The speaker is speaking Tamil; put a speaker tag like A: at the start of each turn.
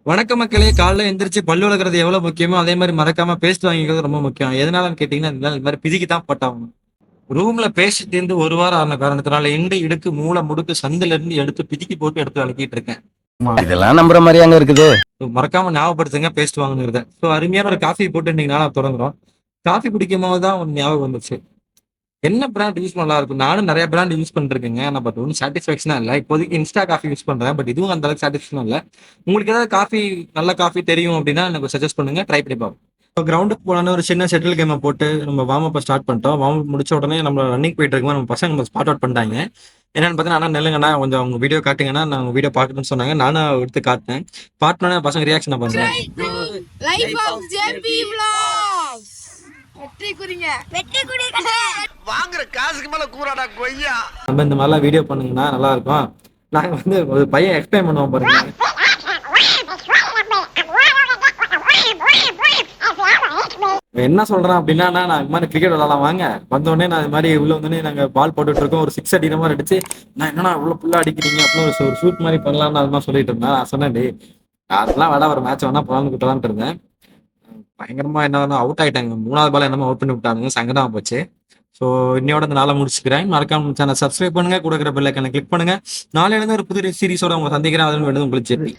A: வணக்க மக்களே, காலைல எந்திரிச்சு பல்லு விளக்குறது எவ்வளவு முக்கியமோ அதே மாதிரி மறக்காம பேஸ்ட் வாங்கிக்கிறது ரொம்ப முக்கியம். எதனாலன்னு கேட்டீங்கன்னா, இந்த மாதிரி பிதிக்கி தான் போட்டாகணும். ரூம்ல பேஸ்ட் தீர்ந்து ஒரு வாரம் ஆன காரணத்தினால இண்டு இடுக்கு மூளை முடுக்கு சந்துல இருந்து எடுத்து பிதிக்கி போட்டு எடுத்து விளக்கிட்டு இருக்கேன்.
B: இதெல்லாம் நம்புற மாதிரி அங்க இருக்குது.
A: மறக்காம ஞாபகப்படுத்துங்க பேஸ்ட் வாங்குங்கிறத. ஸோ அருமையான ஒரு காஃபி போட்டு இன்னைக்கு நாளா தொடங்குறோம். காஃபி குடிக்கும் போது தான் ஒரு ஞாபகம் வந்துச்சு. என்ன பிராண்ட் யூஸ் நல்லா இருக்கும்? நானும் நிறைய பிராண்ட் யூஸ் பண்ணிருக்கேங்க. ஆனா பட் ஒன்றும் சாட்டிஸ்ஃபேக்ஷனா இல்லை. இப்போதைக்கு இன்ஸ்டா காஃபி யூஸ் பண்றேன். பட் இதுவும் அந்த அளவுக்கு சாட்டிஸ்ஃபேக்ஷன் இல்லை. உங்களுக்கு ஏதாவது காஃபி நல்ல காஃபி தெரியும் அப்படின்னா எனக்கு சஜஸ்ட் பண்ணுங்க. ட்ரை பண்ணி பார்ப்போம். இப்போ கிரவுண்டுக்கு போலான்னு ஒரு சின்ன செட்டில் கேமை போட்டு நம்ம வார்ம் அப் ஸ்டார்ட் பண்ணிட்டோம். வார்ம் அப் முடிச்ச உடனே நம்ம ரன்னிங் போயிட்டு இருக்கும்போது நம்ம பசங்க நம்ம ஸ்பாட் அவுட் பண்ணிட்டாங்க. என்னன்னு பார்த்தீங்கன்னா, அண்ணா நெல்லுங்கண்ணா கொஞ்சம் அவங்க வீடியோ காட்டுங்கன்னா நான் உங்க வீடியோ பார்க்கணும்னு சொன்னாங்க. நானும் எடுத்து காட்டினேன். பார்த்தோன்னே பசங்க ரியாக்ஷன் பண்ணுறேன்.
C: லைஃப் ஆஃப் ஜேபி vlogs வெற்றி குறிங்க
D: வாங்குற காசுக்கு மேல கூறாடா கொய்யா.
A: நம்ம இந்த மாதிரிலாம் வீடியோ பண்ணுங்கன்னா நல்லா இருக்கும். நாங்க வந்து ஒரு பையன் எக்ஸ்பிளைன் பண்ணுவோம் பாருங்க. என்ன சொல்றேன் அப்படின்னா, நான் இது மாதிரி கிரிக்கெட் விளாடலாம் வாங்க. வந்தோடனே நான் இது மாதிரி உள்ள வந்தோடனே நாங்க பால் போட்டுட்டு இருக்கோம். ஒரு 6 அடிக்கிற மாதிரி அடிச்சு, நான் என்னன்னா இவ்வளவு ஃபுல்லா அடிக்கிறீங்க அப்படின்னு ஒரு ஷூட் மாதிரி பண்ணலாம்னு அது மாதிரி சொல்லிட்டு இருந்தேன். நான் சொன்னேன், டேய் அதெல்லாம் வேணா ஒரு மேட்ச் வேணா போலான்னு கிட்டலான்ட்டு இருந்தேன். பயங்கரமா என்ன அவுட் ஆயிட்டாங்க. 3வது பால் என்னமோ அவுட் பண்ணி விட்டானுங்க. சங்கடமா போச்சு. ஸோ இன்னையோட இந்த நாளை முடிச்சுக்கிறேன். மறக்காம சேனல் சப்ஸ்கிரைப் பண்ணுங்க. கூட இருக்கிற பெல் ஐக்கனை கிளிக் பண்ணுங்க. நாளையில இருந்து ஒரு புது சீரிஸோட உங்களை சந்திக்கிறேன். அதுன்னு வேண்டியது உங்களுக்கு ஜெபி.